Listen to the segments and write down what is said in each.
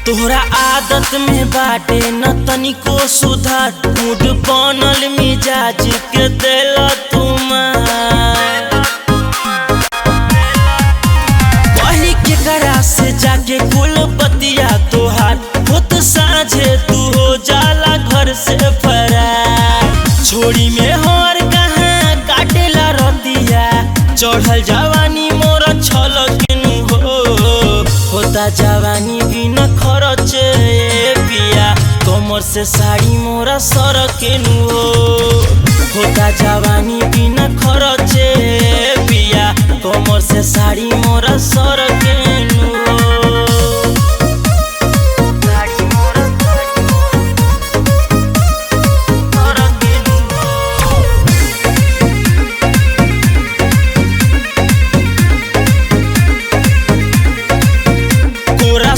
तोहरा आदत में बाटे न तनिको सुधार, मूड बनल मिजाज के देला वही के करा से जाके कुल बतिया तोहार होत साझे तू हो जाला घर से फरार। छोड़ी में हर कहाँ काटेला रतिया, चढ़ल जवानी मोर छलकेनु होता जवानी बिना खरचे पिया, कमर से साड़ी मोरा सरकेनु होता जवानी बिना खरचे पिया, कमर से साड़ी मोरा सरकेनु।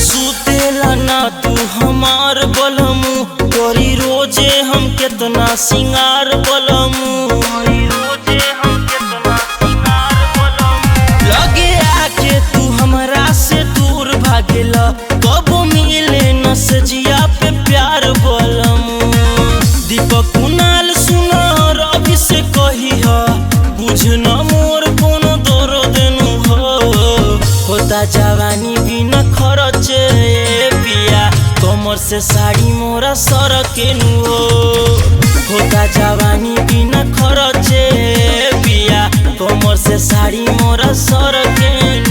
सुतेला ना तू हमार बलमू, तोरी रोजे हम केतना सिंगार बलमू, लगे आके तू हमरा से दूर भागेला, कब मिले न सजिया पे प्यार बलमू। दीपक कुणाल सुना रवि से कही बुझ न मोर कोनो दरो देनु होता जवानी बिना खरचे पिया, कमर से साड़ी मोरा सरकेनु होता जवानी बिना खरचे पिया, कमर से साड़ी मोरा सरकेनु।